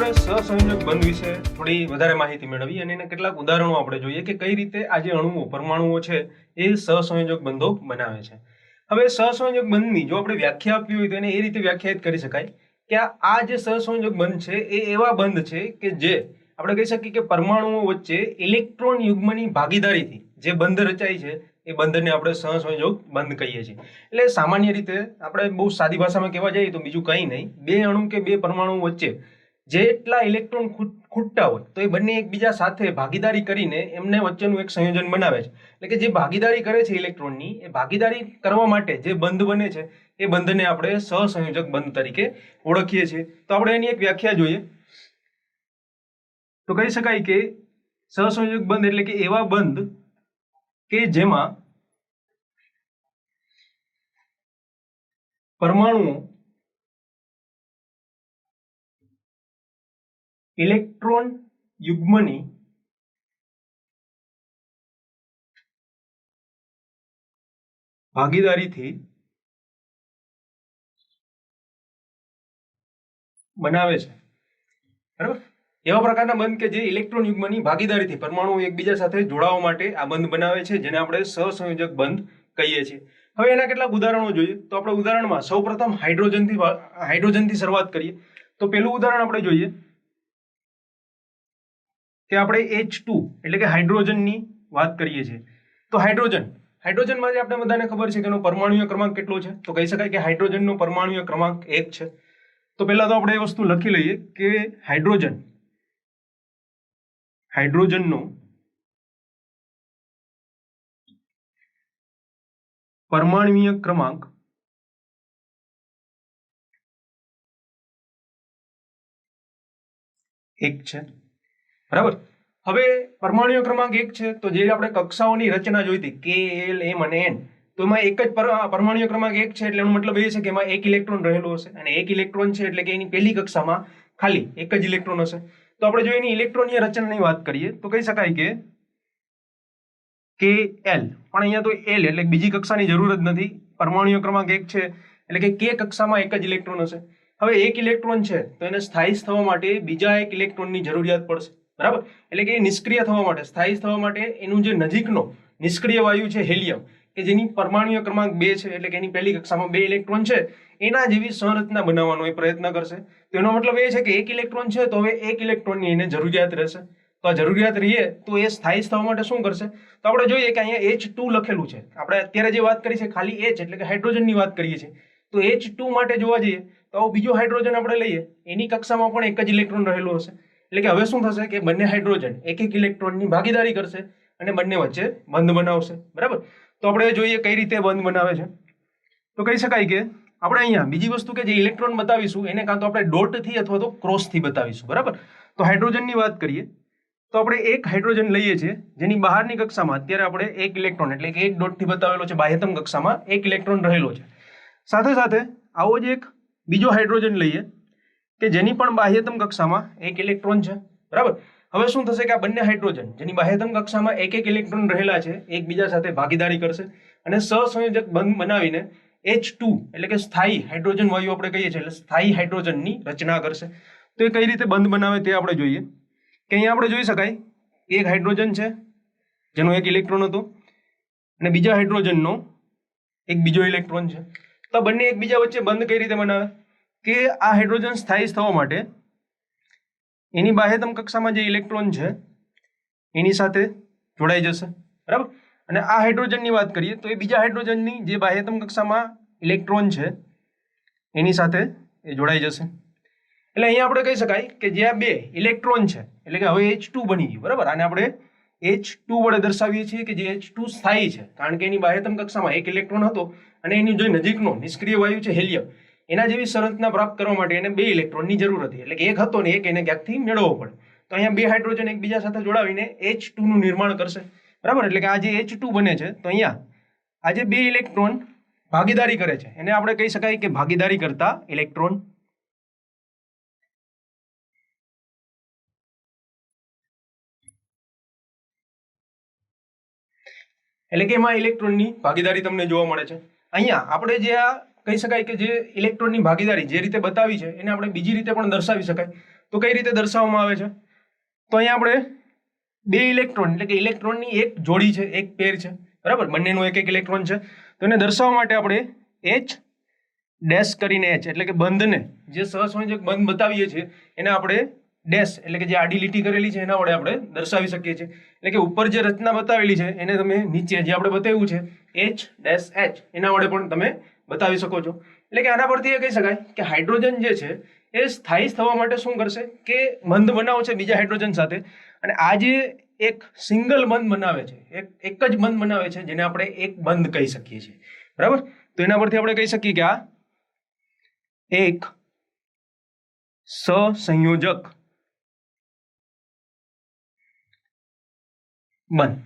આપણે સહસંયોજક બંધ વિશે થોડી વધારે માહિતી મેળવી અને એના કેટલાક ઉદાહરણો આપણે જોઈએ કે કઈ રીતે આ જે અણુઓ પરમાણુઓ છે એ સહસંયોજક બંધો બનાવે છે. હવે સહસંયોજક બંધની જો આપણે વ્યાખ્યા આપવી હોય તો એને એ રીતે વ્યાખ્યાયિત કરી શકાય કે આ જે સહસંયોજક બંધ છે એ એવા બંધ છે કે જે આપણે કહી શકીએ કે પરમાણુઓ વચ્ચે ઇલેક્ટ્રોન યુગ્મની ભાગીદારીથી જે બંધ રચાય છે એ બંધને આપણે સહસંયોજક બંધ કહીએ છીએ. એટલે સામાન્ય રીતે આપણે બહુ સાદી ભાષામાં કહેવા જઈએ તો બીજું કંઈ નહીં, બે અણુ કે બે પરમાણુ વચ્ચે જેટલા ઇલેક્ટ્રોન ખૂટતા હોય તો એ બંને એકબીજા સાથે ભાગીદારી કરીને એમને વચ્ચેનું એક સંયોજન બનાવે છે. એટલે કે જે ભાગીદારી કરે છે ઇલેક્ટ્રોનની, એ ભાગીદારી કરવા માટે જે બંધ બને છે એ બંધને આપણે સહસંયોજક બંધ તરીકે ઓળખીએ છીએ. તો આપણે એની એક વ્યાખ્યા જોઈએ તો કહી શકાય કે સહસંયોજક બંધ એટલે કે એવા બંધ કે જેમાં પરમાણુઓ ઇલેક્ટ્રોન યુગ્મની ભાગીદારીથી બનાવે છે. બરાબર, એવા પ્રકારના બંધ કે જે ઇલેક્ટ્રોન યુગ્મની ભાગીદારીથી પરમાણુઓ એકબીજા સાથે જોડાવા માટે આ બંધ બનાવે છે, જેને આપણે સહસંયોજક બંધ કહીએ છીએ. હવે એના કેટલાક ઉદાહરણો જોઈએ તો આપણે ઉદાહરણમાં સૌપ્રથમ હાઇડ્રોજનથી શરૂઆત કરીએ. તો પહેલું ઉદાહરણ આપણે જોઈએ કે આપણે H2 એટલે કે હાઇડ્રોજનની વાત કરીએ છીએ. તો હાઇડ્રોજનમાં જે આપણે બધાને ખબર છે કે એનો પરમાણુય ક્રમાંક કેટલો છે, તો કહી શકાય કે હાઇડ્રોજનનો પરમાણુય ક્રમાંક 1 છે. તો પહેલા તો આપણે એ વસ્તુ લખી લઈએ કે હાઇડ્રોજનનો પરમાણુય ક્રમાંક 1 છે. બરાબર, હવે પરમાણુય ક્રમાંક 1 છે તો જે આપણે કક્ષાઓની રચના જોઈતી K, L, M અને N, તો એમાં એક જ પરમાણુય ક્રમાંક 1 છે એટલે એનો મતલબ એ છે કે એમાં એક ઇલેક્ટ્રોન રહેલો હશે, અને એક ઇલેક્ટ્રોન છે એટલે કે એની પહેલી કક્ષામાં ખાલી એક જ ઇલેક્ટ્રોન હશે. તો આપણે જો એની ઇલેક્ટ્રોનીય રચનાની વાત કરીએ તો કહી શકાય કે KL, પણ અહીંયા તો L એટલે બીજી કક્ષાની જરૂર જ નથી, પરમાણુય ક્રમાંક 1 છે એટલે કે K કક્ષામાં એક જ ઇલેક્ટ્રોન હશે. હવે એક ઇલેક્ટ્રોન છે તો એને સ્થાયી થવા માટે બીજા એક ઇલેક્ટ્રોનની જરૂરિયાત પડશે. બરાબર, એટલે કે નિષ્ક્રિય થવા માટે, સ્થાયી થવા માટે એનું જે નજીકનો નિષ્ક્રિય વાયુ છે હેલિયમ, કે જેની પરમાણુય ક્રમાંક 2 છે એટલે કે એની પહેલી કક્ષામાં 2 ઇલેક્ટ્રોન છે, એના જેવી સંરચના બનાવવાનો એ પ્રયત્ન કરશે. તો એનો મતલબ એ છે કે એક ઇલેક્ટ્રોન છે તો હવે એક ઇલેક્ટ્રોનની એને જરૂરિયાત રહેશે. તો આ જરૂરિયાત રહીએ તો એ સ્થાયી થવા માટે શું કરશે, તો આપણે જોઈએ કે અહીંયા H2 લખેલું છે. આપણે અત્યારે જે વાત કરી છે ખાલી H એટલે કે હાઇડ્રોજનની વાત કરીએ છીએ. તો H2 માટે જોવા જઈએ તો બીજો હાઇડ્રોજન આપણે લઈએ, એની કક્ષામાં પણ એક જ ઇલેક્ટ્રોન રહેલો હશે. એટલે કે હવે શું થશે કે બંને હાઇડ્રોજન એક એક ઇલેક્ટ્રોનની ભાગીદારી કરશે અને બંને વચ્ચે બંધ બનાવશે. બરાબર, તો આપણે જોઈએ કઈ રીતે બંધ બનાવે છે. તો કહી શકાય કે આપણે અહીંયા બીજી વસ્તુ કે જે ઇલેક્ટ્રોન બતાવીશું એને કાં તો આપણે ડોટથી અથવા તો ક્રોસથી બતાવીશું. બરાબર, તો હાઇડ્રોજનની વાત કરીએ તો આપણે એક હાઇડ્રોજન લઈએ છીએ જેની બહારની કક્ષામાં અત્યારે આપણે એક ઇલેક્ટ્રોન એટલે કે એક ડોટથી બતાવેલો છે, બાહ્યતમ કક્ષામાં એક ઇલેક્ટ્રોન રહેલો છે. સાથે સાથે આવો જ એક બીજો હાઇડ્રોજન લઈએ કે જેની પણ બાહ્યતમ કક્ષામાં એક ઇલેક્ટ્રોન છે. બરાબર, હવે શું થશે કે આ બંને હાઇડ્રોજન જેની બાહ્યતમ કક્ષામાં એક એક ઇલેક્ટ્રોન રહેલા છે એકબીજા સાથે ભાગીદારી કરશે અને સહસંયોજક બંધ બનાવીને H2 એટલે કે સ્થાયી હાઇડ્રોજન વાયુ આપણે કહીએ છીએ એટલે સ્થાયી હાઇડ્રોજનની રચના કરશે. તો એ કઈ રીતે બંધ બનાવે તે આપણે જોઈએ કે અહીંયા આપણે જોઈ શકાય એક હાઇડ્રોજન છે જેનો એક ઇલેક્ટ્રોન હતો અને બીજા હાઇડ્રોજનનો એક બીજો ઇલેક્ટ્રોન છે. તો બંને એકબીજા વચ્ચે બંધ કઈ રીતે બનાવે કે આ હાઇડ્રોજન સ્થાયી થવા માટે એની બાહ્યતમ કક્ષામાં જે ઇલેક્ટ્રોન છે એની સાથે જોડાઈ જશે. બરાબર, અને આ હાઇડ્રોજનની વાત કરીએ તો એ બીજા હાઇડ્રોજનની જે બાહ્યતમ કક્ષામાં ઇલેક્ટ્રોન છે એની સાથે એ જોડાઈ જશે. એટલે અહીંયા આપણે કહી શકાય કે જે આ બે ઇલેક્ટ્રોન છે એટલે કે હવે H2 બની ગયું. બરાબર, આને આપણે H2 વડે દર્શાવીએ છીએ કે જે H2 સ્થાયી છે કારણ કે એની બાહ્યતમ કક્ષામાં એક ઇલેક્ટ્રોન હતો અને એની જે નજીકનો નિષ્ક્રિય વાયુ છે હેલિયમ, એના જેવી સંરચના પ્રાપ્ત કરવા માટે એને બે ઇલેક્ટ્રોનની જરૂર હતી. એટલે કે એક હતો ને એક એને ક્યાંકથી મેળવવો પડે. તો અહીંયા બે હાઇડ્રોજન એકબીજા સાથે જોડાવીને H2 નું નિર્માણ કરશે. બરાબર, એટલે કે આ જે H2 બને છે તો અહીંયા આ જે બે ઇલેક્ટ્રોન ભાગીદારી કરે છે એને આપણે કહી શકાય કે ભાગીદારી કરતા ઇલેક્ટ્રોન. એટલે કે એમાં ઇલેક્ટ્રોનની ભાગીદારી તમને જોવા મળે છે. અહીંયા આપણે જે આ કહી શકાય કે જે ઇલેક્ટ્રોનની ભાગીદારી જે રીતે બતાવી છે એને આપણે બીજી રીતે પણ દર્શાવી શકાય. તો કઈ રીતે દર્શાવવામાં આવે છે? તો અહીંયા આપણે બે ઇલેક્ટ્રોન એટલે કે ઇલેક્ટ્રોનની એક જોડી છે, એક પેર છે, બરાબર, બંનેનો એક એક ઇલેક્ટ્રોન છે. તો એને દર્શાવવા માટે આપણે H ડેશ કરીને H એટલે કે બંધને જે સહસંયોજક બંધ બતાવીએ છીએ એને આપણે ડેશ એટલે કે જે આડી લીટી કરેલી છે એના વડે આપણે દર્શાવી શકીએ છીએ. એટલે કે ઉપર જે રચના બતાવેલી છે એને તમે નીચે જે આપણે બતાવ્યું છે H ડેશ H એના વડે પણ તમે બતાવી શકો છો. એટલે કે આના પરથી એ કહી શકાય કે હાઇડ્રોજન જે છે એ સ્થાયી થવા માટે શું કરશે કે બંધ બનાવો છે બીજા હાઇડ્રોજન સાથે, અને આ જે એક સિંગલ બંધ બનાવે છે, એક જ બંધ બનાવે છે જેને આપણે એક બંધ કહી શકીએ છીએ, બરાબર. તો એના પરથી આપણે કહી શકીએ કે આ એક સહસંયોજક બંધ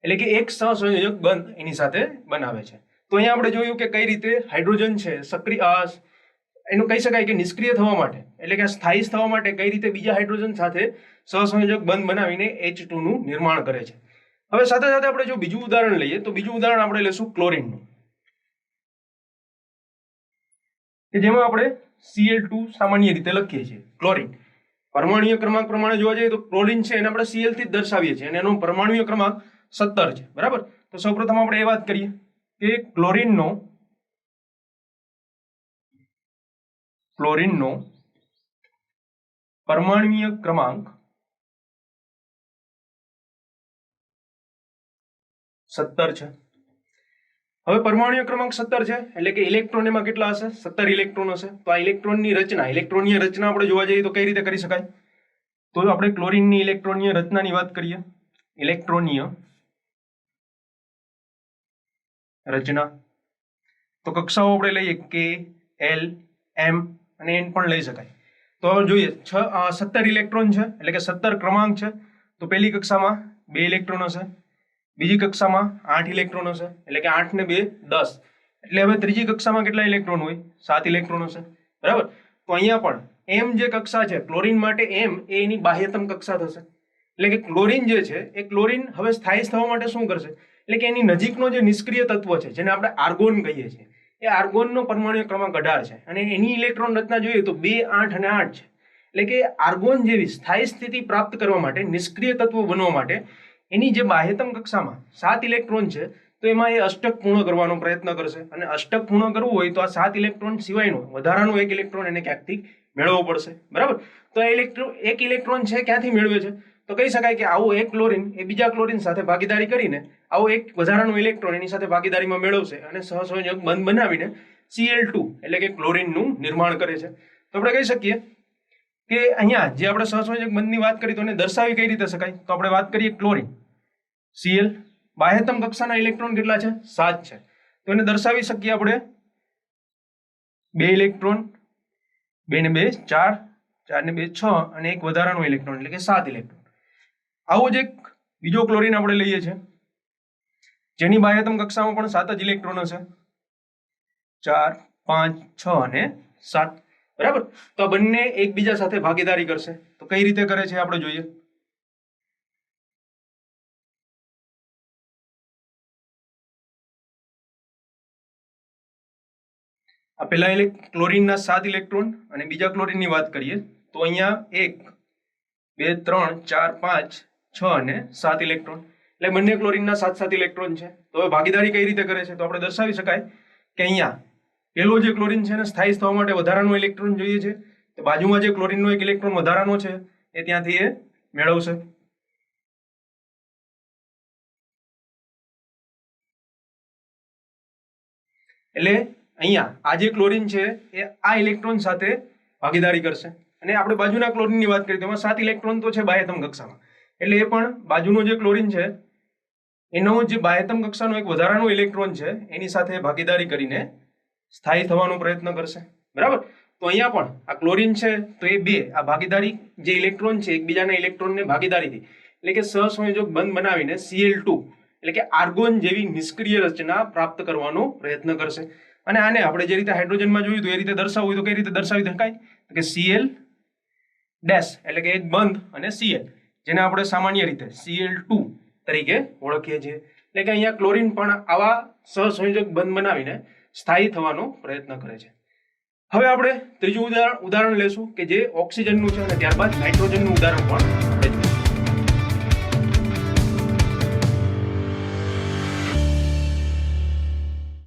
એટલે કે એક સહસંયોજક બંધ એની સાથે બનાવે છે. તો અહીંયા આપણે જોયું કે કઈ રીતે હાઇડ્રોજન છે સક્રિય એનું કહી શકાય કે નિષ્ક્રિય થવા માટે એટલે કે સ્થાયી થવા માટે કઈ રીતે બીજા હાઇડ્રોજન સાથે સહસંયોજક બંધ બનાવીને H2 નું નિર્માણ કરે છે. હવે સાથે સાથે આપણે જો બીજું ઉદાહરણ લઈએ તો બીજું ઉદાહરણ આપણે લઈશું ક્લોરીનનું, કે જેમાં આપણે Cl2 સામાન્ય રીતે લખીએ છીએ. ક્લોરીન પરમાણુય ક્રમાંક પ્રમાણે જોવા જઈએ તો ક્લોરીન છે એને આપણે Cl થી જ દર્શાવીએ છીએ અને એનો પરમાણુય ક્રમાંક 17 છે, બરાબર. તો સૌપ્રથમ આપણે એ વાત કરીએ કે ક્લોરીનનો પરમાણુય ક્રમાંક 17 છે. હવે પરમાણુય ક્રમાંક 17 છે એટલે કે ઇલેક્ટ્રોન એમાં કેટલા હશે? 17 ઇલેક્ટ્રોન હશે. તો આ ઇલેક્ટ્રોનની રચના આપણે જોવા જઈએ તો કઈ રીતે કરી શકાય? તો આપણે ક્લોરીનની ઇલેક્ટ્રોનીય રચનાની વાત કરીએ. ઇલેક્ટ્રોનીય રચના તો કક્ષાઓ આપણે લઈએ K, L, M અને N પણ લઈ શકાય. તો હવે જોઈએ 17 ઇલેક્ટ્રોન છે એટલે કે 17 ક્રમાંક છે. તો પહેલી કક્ષામાં 2 ઇલેક્ટ્રોન હશે, બીજી કક્ષામાં 8 ઇલેક્ટ્રોન હશે એટલે કે 8 ને 2 10. એટલે હવે ત્રીજી કક્ષામાં કેટલા ઇલેક્ટ્રોન હોય? 7 ઇલેક્ટ્રોન હશે, બરાબર. તો અહીંયા પણ M જે કક્ષા છે ક્લોરીન માટે M એ એની બાહ્યતમ કક્ષા થશે. એટલે કે ક્લોરીન જે છે એ ક્લોરીન હવે સ્થાયી થવા માટે શું કરશે? એટલે કે એની નજીકનો જે નિષ્ક્રિય તત્વ છે જેને આપણે આર્ગોન કહીએ છીએ એ આર્ગોનનો પરમાણુ ક્રમાંક 18 છે અને એની ઇલેક્ટ્રોન રચના જોઈએ તો 2, 8 અને 8 છે. એટલે કે આર્ગોન જેવી સ્થાયી સ્થિતિ પ્રાપ્ત કરવા માટે, નિષ્ક્રિય તત્વ બનવા માટે એની જે બાહ્યતમ કક્ષામાં 7 ઇલેક્ટ્રોન છે તો એમાં એ અષ્ટક પૂર્ણ કરવાનો પ્રયત્ન કરશે, અને અષ્ટક પૂર્ણ કરવું હોય તો આ 7 ઇલેક્ટ્રોન સિવાયનો વધારાનો એક ઇલેક્ટ્રોન એને ક્યાંકથી મેળવવો પડશે, બરાબર. તો આ એક ઇલેક્ટ્રોન છે ક્યાંથી મેળવે છે? તો કહી શકાય કે આવો એક ક્લોરીન એ બીજા ક્લોરીન સાથે ભાગીદારી કરીને આવો એક વધારાનો ઇલેક્ટ્રોન એની સાથે ભાગીદારીમાં મેળવશે અને સહસંયોજક બંધ બનાવીને Cl2 એટલે કે ક્લોરીનનું નિર્માણ કરે છે. તો આપણે કહી શકીએ કે અહીંયા જે આપણે સહસંયોજક બંધની વાત કરી તો એને દર્શાવી કઈ રીતે શકાય? તો આપણે વાત કરીએ ક્લોરીન Cl બાહ્યતમ કક્ષાના ઇલેક્ટ્રોન કેટલા છે? 7 છે. તો એને દર્શાવી શકીએ આપણે 2 ઇલેક્ટ્રોન, 2 ને 2 4, 4 ને 2 6 અને એક વધારાનો ઇલેક્ટ્રોન એટલે કે 7 ઇલેક્ટ્રોન. આવો જ એક બીજો ક્લોરીન આપણે લઈએ છીએ જેની બાહ્યતમ કક્ષામાં પણ 7 જ ઇલેક્ટ્રોન હશે, 4, 5, 6 અને 7, બરાબર. તો આ બંને એકબીજા સાથે ભાગીદારી કરશે. તો કઈ રીતે કરે છે આપણે જોઈએ. આ પહેલા ક્લોરીનના 7 ઇલેક્ટ્રોન અને બીજા ક્લોરીનની વાત કરીએ તો અહીંયા 1, 2, 3, 4, 5, 6 અને 7 ઇલેક્ટ્રોન એટલે બંને ક્લોરીનના 7 ઇલેક્ટ્રોન છે. તો હવે ભાગીદારી કઈ રીતે કરે છે? તો આપણે દર્શાવી શકાય કે અહીંયા પેલો જે ક્લોરીન છે એને સ્થાયી થવા માટે વધારાનો ઇલેક્ટ્રોન જોઈએ છે, તો બાજુમાં જે ક્લોરીનનો એક ઇલેક્ટ્રોન વધારાનો છે એ ત્યાંથી એ મેળવશે. એટલે અહીંયા આ જે ક્લોરીન છે એ આ ઇલેક્ટ્રોન સાથે ભાગીદારી કરશે, અને આપણે બાજુના ક્લોરીનની વાત કરીએ તો એમાં 7 ઇલેક્ટ્રોન તો છે બાહ્યતમ કક્ષામાં, એટલે એ પણ બાજુનો જે ક્લોરીન છે એનો જે બાહ્યતમ કક્ષાનો એક વધારાનો ઇલેક્ટ્રોન છે એની સાથે ભાગીદારી કરીને સ્થાયી થવાનો પ્રયત્ન કરશે, બરાબર. તો અહીંયા પણ આ ક્લોરીન છે તો એ બે આ ભાગીદારી જે ઇલેક્ટ્રોન છે એકબીજાના ઇલેક્ટ્રોનને ભાગીદારીથી એટલે કે સહસંયોજક બંધ બનાવીને Cl2 એટલે કે આર્ગોન જેવી નિષ્ક્રિય રચના પ્રાપ્ત કરવાનો પ્રયત્ન કરશે. અને આને આપણે જે રીતે હાઇડ્રોજનમાં જોયું તો એ રીતે દર્શાવવું હોય તો કઈ રીતે દર્શાવી શકાય? કે Cl ડેશ એટલે કે એક બંધ અને Cl જેને આપણે સામાન્ય રીતે Cl2 તરીકે ઓળખીએ છીએ. એટલે કે અહીંયા ક્લોરીન પણ આવા સહસંયોજક બંધ બનાવીને સ્થાયી થવાનો પ્રયત્ન કરે છે. હવે આપણે ત્રીજું ઉદાહરણ લેશું કે જે ઓક્સિજનનું છે અને ત્યારબાદ નાઇટ્રોજનનું ઉદાહરણ પણ